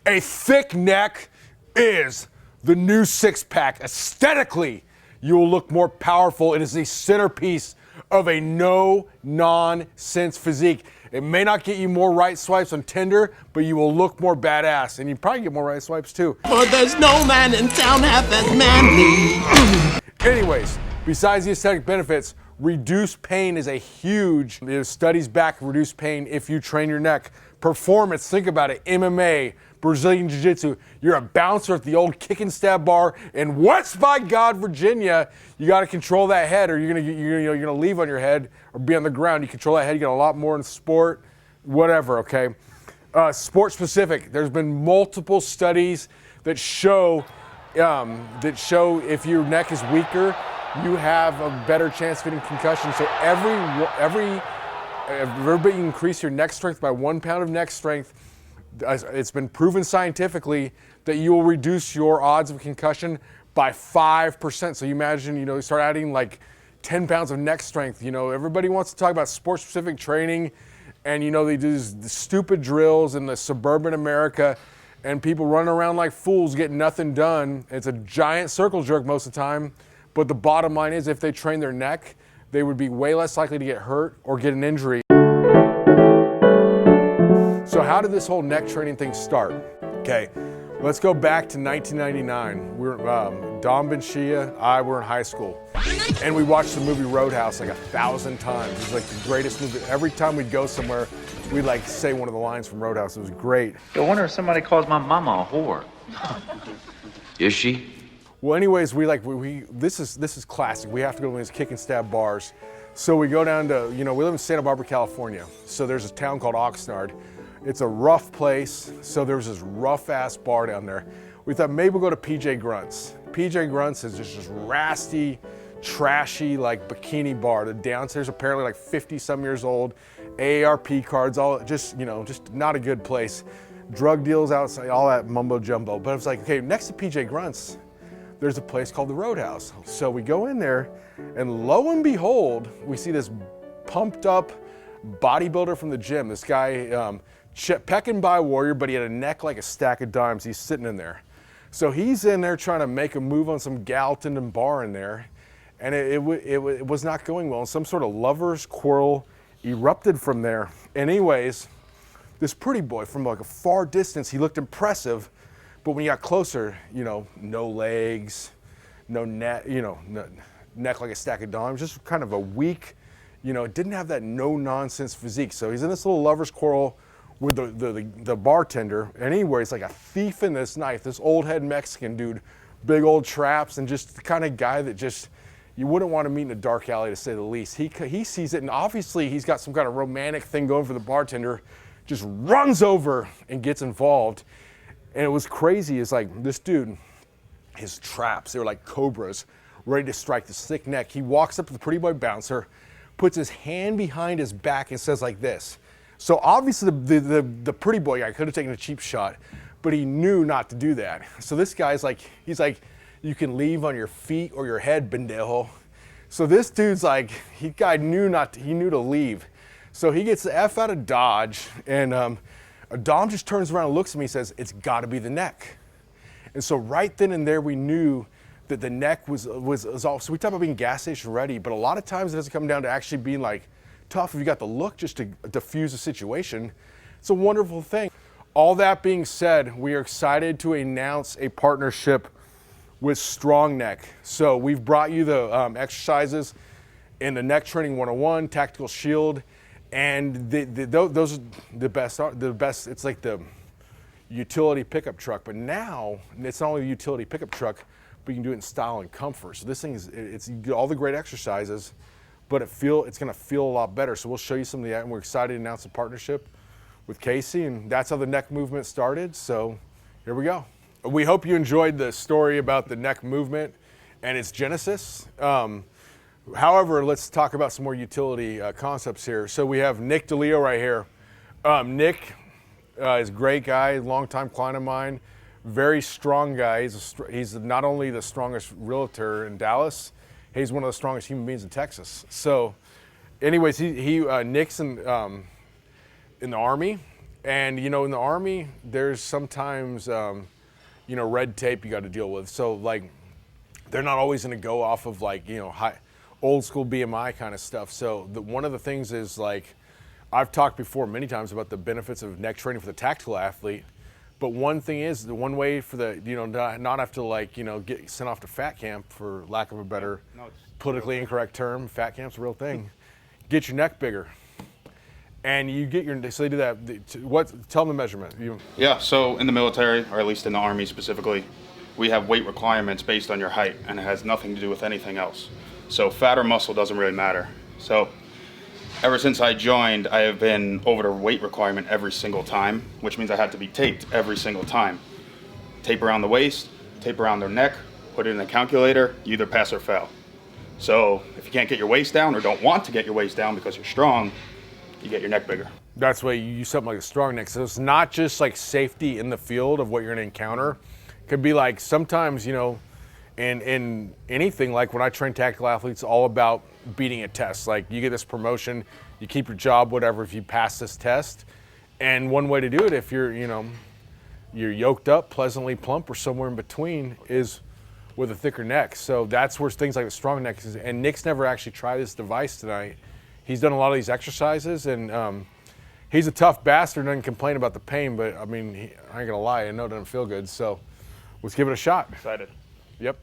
A thick neck is the new six-pack. Aesthetically, you will look more powerful. It is a centerpiece of a no-nonsense physique. It may not get you more right swipes on Tinder, but you will look more badass. And you probably get more right swipes too. But there's no man in town half as manly. Anyways, besides the aesthetic benefits, reduced pain is a huge, there's studies back reduced pain if you train your neck. Performance, think about it, MMA, Brazilian Jiu-Jitsu, you're a bouncer at the old kick and stab bar in West by God, Virginia. You got to control that head, or you're gonna leave on your head or be on the ground. You control that head, you get a lot more in sport, whatever. Okay, sport specific. There's been multiple studies that show if your neck is weaker, you have a better chance of getting concussion. So every you increase your neck strength by 1 pound of neck strength, it's been proven scientifically that you will reduce your odds of concussion by 5%. So you imagine, you start adding like 10 pounds of neck strength. Everybody wants to talk about sport-specific training, and they do these stupid drills in the suburban America, and people running around like fools getting nothing done. It's a giant circle jerk most of the time, but the bottom line is if they train their neck, they would be way less likely to get hurt or get an injury. So how did this whole neck training thing start? Okay, let's go back to 1999. Dom Benshia, I were in high school, and we watched the movie Roadhouse like 1,000 times. It was like the greatest movie. Every time we'd go somewhere, we'd like say one of the lines from Roadhouse. It was great. I wonder if somebody calls my mama a whore. Is she? Well, anyways, this is classic. We have to go to these kick and stab bars. So we go down to, we live in Santa Barbara, California. So there's a town called Oxnard. It's a rough place. So there's this rough ass bar down there. We thought maybe we'll go to PJ Grunt's. PJ Grunt's is just this rasty, trashy, like bikini bar. The downstairs apparently like 50 some years old, AARP cards, all just not a good place. Drug deals outside, all that mumbo jumbo. But it was like, okay, next to PJ Grunt's, there's a place called the Roadhouse. So we go in there, and lo and behold, we see this pumped up bodybuilder from the gym. This guy, pecking by warrior, but he had a neck like a stack of dimes. He's sitting in there. So he's in there trying to make a move on some Gallatin bar in there, and it was not going well. And some sort of lover's quarrel erupted from there. And anyways, this pretty boy from like a far distance, he looked impressive, but when he got closer, no legs, no neck, neck like a stack of dimes, just kind of a weak, didn't have that no-nonsense physique. So he's in this little lover's quarrel with the bartender, and anyway, he's like a thief in this knife, this old head Mexican dude, big old traps, and just the kind of guy that just, you wouldn't want to meet in a dark alley, to say the least. He sees it, and obviously he's got some kind of romantic thing going for the bartender, just runs over and gets involved. And it was crazy. It's like this dude, his traps, they were like cobras, ready to strike this thick neck. He walks up to the pretty boy bouncer, puts his hand behind his back and says like this. So obviously the pretty boy guy could have taken a cheap shot, but he knew not to do that. So this guy's like, he's like, you can leave on your feet or your head, pendejo. So this dude's like, he knew to leave. So he gets the F out of Dodge, and Dom just turns around and looks at me and says, it's gotta be the neck. And so right then and there we knew that the neck was all, so we talk about being gas station ready, but a lot of times it doesn't come down to actually being like tough if you got the look just to diffuse a situation. It's a wonderful thing. All that being said, we are excited to announce a partnership with StrongNeck. So we've brought you the exercises in the Neck Training 101, Tactical Shield, and those are the best. It's like the utility pickup truck, but now it's not only the utility pickup truck, but you can do it in style and comfort. So this thing it's you get all the great exercises, but it's gonna feel a lot better. So we'll show you some of that, and we're excited to announce a partnership with Casey, and that's how the neck movement started. So here we go. We hope you enjoyed the story about the neck movement and its genesis. However, let's talk about some more utility concepts here. So we have Nick DeLeo right here. Nick is a great guy, longtime client of mine, very strong guy. He's not only the strongest realtor in Dallas, he's one of the strongest human beings in Texas. So anyways, Nick's in the Army, And you know, in the Army, there's sometimes you know, red tape you got to deal with. So like, they're not always going to go off of like, you know, old school BMI kind of stuff. So one of the things is like, I've talked before many times about the benefits of neck training for the tactical athlete. But one thing is, the one way for the, you know, not have to like, you know, get sent off to fat camp, for lack of a better politically incorrect term. Fat camp's a real thing. Get your neck bigger. And you get your, so they do that, tell them the measurement. Yeah, so in the military, or at least in the Army specifically, we have weight requirements based on your height, and it has nothing to do with anything else. So fat or muscle doesn't really matter. So ever since I joined, I have been over the weight requirement every single time, which means I had to be taped every single time. Tape around the waist, tape around their neck, put it in a calculator, you either pass or fail. So if you can't get your waist down or don't want to get your waist down because you're strong, you get your neck bigger. That's why you use something like a StrongNeck. So it's not just like safety in the field of what you're gonna encounter. It could be like sometimes, you know, in anything, like when I train tactical athletes, all about beating a test. Like you get this promotion, you keep your job, whatever, if you pass this test. And one way to do it, if you're, you know, you're yoked up, pleasantly plump, or somewhere in between, is with a thicker neck. So that's where things like the StrongNeck is. And Nick's never actually tried this device tonight. He's done a lot of these exercises, and he's a tough bastard, doesn't complain about the pain, but I mean, I ain't gonna lie, I know it doesn't feel good, so let's give it a shot. Excited. Yep.